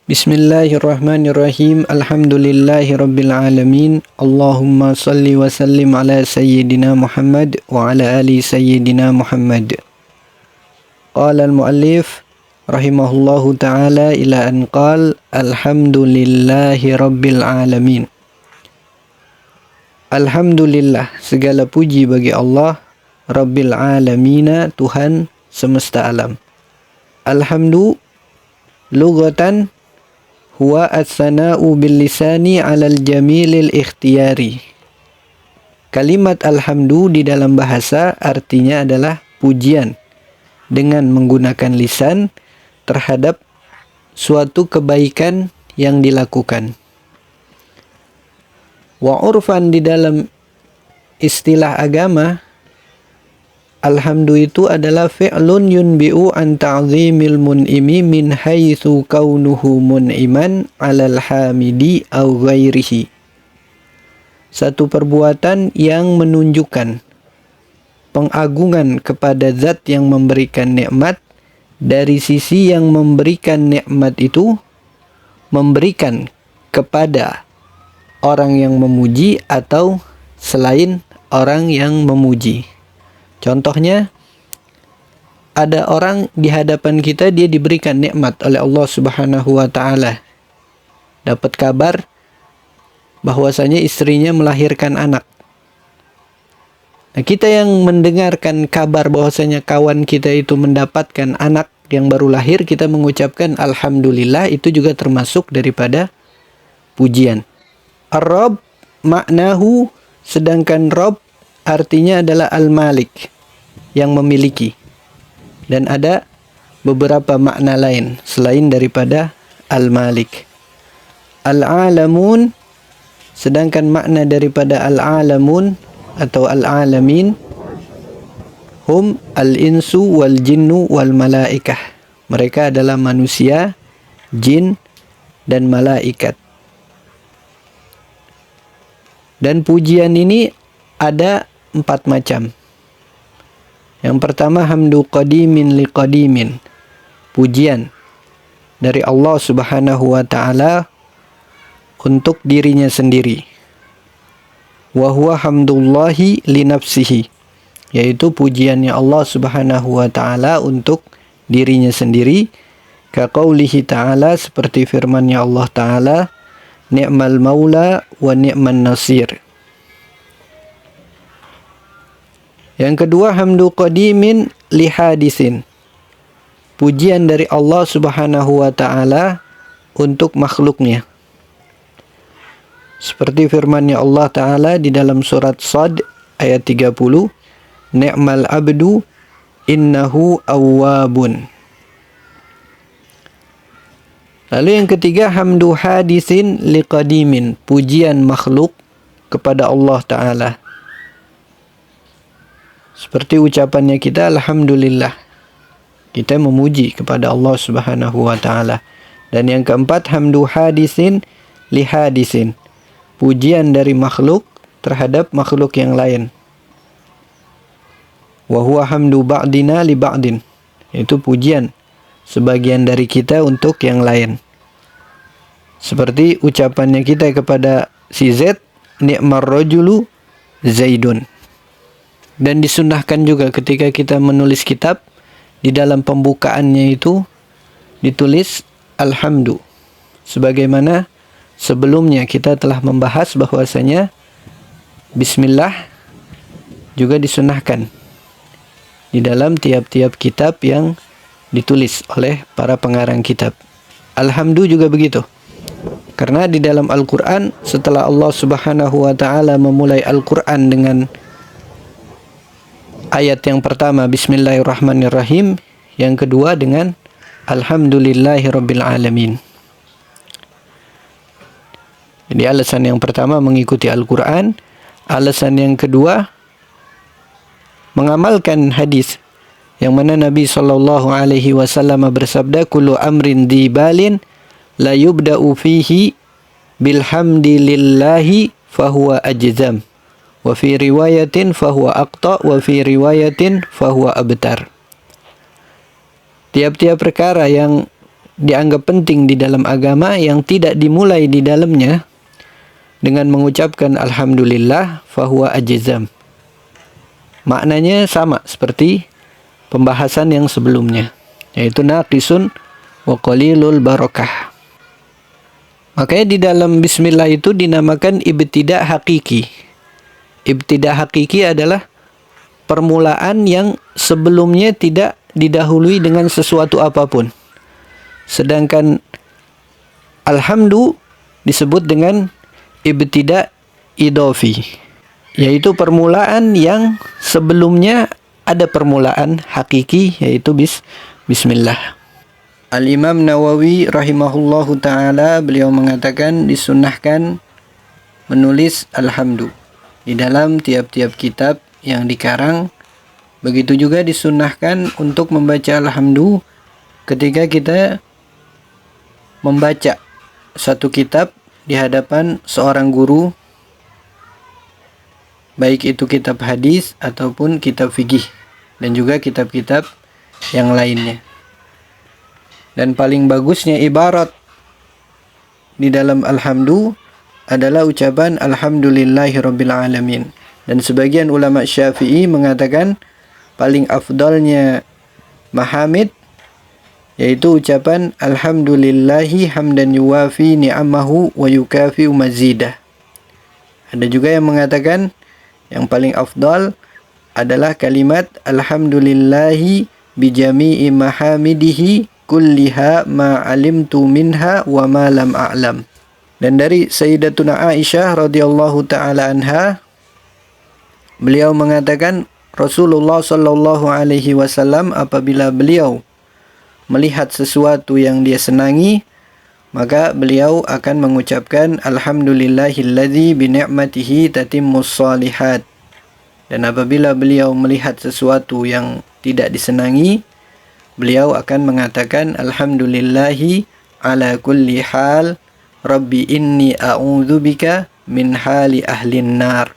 Bismillahirrahmanirrahim. Alhamdulillahirabbil alamin. Allahumma salli wa sallim ala sayyidina Muhammad wa ala ali sayyidina Muhammad. Qala al-muallif rahimahullahu ta'ala ila an qala alhamdulillahirabbil alamin. Alhamdulillah, segala puji bagi Allah Rabbil alamina, Tuhan semesta alam. Alhamdu lughatan huwa as-sana'u bil lisani 'alal jamilil ikhtiyari. Kalimat alhamdu di dalam bahasa artinya adalah pujian dengan menggunakan lisan terhadap suatu kebaikan yang dilakukan. Wa urfan, di dalam istilah agama, alhamdu itu adalah fi'lun yunbi'u an ta'zimil mun'imi min haitsu kaunuhu mun'iman 'alal hamidi aw ghairihi. Satu perbuatan yang menunjukkan pengagungan kepada zat yang memberikan nikmat, dari sisi yang memberikan nikmat itu memberikan kepada orang yang memuji atau selain orang yang memuji. Contohnya, ada orang di hadapan kita, dia diberikan nikmat oleh Allah Subhanahu wa ta'ala. Dapat kabar bahwasanya istrinya melahirkan anak. Nah, kita yang mendengarkan kabar bahwasanya kawan kita itu mendapatkan anak yang baru lahir, kita mengucapkan alhamdulillah, itu juga termasuk daripada pujian. Ar-Rabb maknahu, sedangkan Rabb artinya adalah al-Malik, yang memiliki. Dan ada beberapa makna lain selain daripada al-Malik. Al-Alamun, sedangkan makna daripada al-Alamun atau al-Alamin, hum al-insu wal jinnu wal malaikah. Mereka adalah manusia, jin, dan malaikat. Dan pujian ini ada 4 macam. Yang pertama, hamdu qadimin li qadimin, pujian dari Allah Subhanahu wa ta'ala untuk dirinya sendiri. Wa huwa hamdullahi li nafsihi, yaitu pujiannya Allah Subhanahu wa ta'ala untuk dirinya sendiri. Ka qaulihi ta'ala, seperti firman-Nya Allah ta'ala, ni'mal maula wa ni'man nasir. Yang kedua, hamdu qadimin li hadisin, pujian dari Allah Subhanahu wa ta'ala untuk makhluknya. Seperti firman-Nya Allah ta'ala di dalam surat Shad ayat 30, ni'mal abdu innahu awwabun. Lalu yang ketiga, hamdu hadisin li qadimin, pujian makhluk kepada Allah ta'ala. Seperti ucapannya kita alhamdulillah, kita memuji kepada Allah Subhanahu wa ta'ala. Dan yang keempat, hamdu hadisin li hadisin, pujian dari makhluk terhadap makhluk yang lain. Wa huwa hamdu ba'dina li ba'din, itu pujian sebagian dari kita untuk yang lain. Seperti ucapannya kita kepada si Z, ni'mar rajulu Zaidun. Dan disunnahkan juga ketika kita menulis kitab, di dalam pembukaannya itu ditulis alhamdu. Sebagaimana sebelumnya kita telah membahas bahwasanya bismillah juga disunnahkan di dalam tiap-tiap kitab yang ditulis oleh para pengarang kitab. Alhamdu juga begitu. Karena di dalam Al-Quran, setelah Allah Subhanahu wa ta'ala memulai Al-Quran dengan ayat yang pertama bismillahirrahmanirrahim, yang kedua dengan alhamdulillahirabbil alamin. Jadi alasan yang pertama mengikuti Al-Quran, alasan yang kedua mengamalkan hadis yang mana Nabi sallallahu alaihi wasallam bersabda, kullu amrin dibalin la yubda'u fihi bilhamdillahi fahuwa ajzam, wa fi riwayatin fahuwa aqta, wa fi riwayatin fahuwa abtar. Tiap-tiap perkara yang dianggap penting di dalam agama yang tidak dimulai di dalamnya dengan mengucapkan alhamdulillah fahuwa ajzam. Maknanya sama seperti pembahasan yang sebelumnya, yaitu naqisun wa qalilul barakah. Makanya di dalam bismillah itu dinamakan ibtida' hakiki. Ibtida' hakiki adalah permulaan yang sebelumnya tidak didahului dengan sesuatu apapun. Sedangkan alhamdu disebut dengan ibtida' idofi, yaitu permulaan yang sebelumnya ada permulaan hakiki, yaitu bismillah. Al-Imam Nawawi rahimahullahu ta'ala, beliau mengatakan disunnahkan menulis alhamdu di dalam tiap-tiap kitab yang dikarang. Begitu juga disunnahkan untuk membaca alhamdu ketika kita membaca satu kitab di hadapan seorang guru, baik itu kitab hadis ataupun kitab fikih dan juga kitab-kitab yang lainnya. Dan paling bagusnya ibarat di dalam alhamdu adalah ucapan alhamdulillahirabbil alamin. Dan sebagian ulama Syafi'i mengatakan paling afdalnya mahamid yaitu ucapan alhamdulillahi hamdan yuwafi ni'amahu wa yukafi mazidah. Ada juga yang mengatakan yang paling afdal adalah kalimat alhamdulillahi bijami'i mahamidihi kulliha ma alimtu minha wa ma lam a'lam. Dan dari Sayyidatuna Aisyah radhiyallahu taala anha, beliau mengatakan Rasulullah sallallahu alaihi wasallam apabila beliau melihat sesuatu yang dia senangi, maka beliau akan mengucapkan alhamdulillahilladzi bi ni'matihi tatimmus shalihat. Dan apabila beliau melihat sesuatu yang tidak disenangi, beliau akan mengatakan alhamdulillahi ala kulli hal rabbi inni a'udzubika min hali ahlin nar.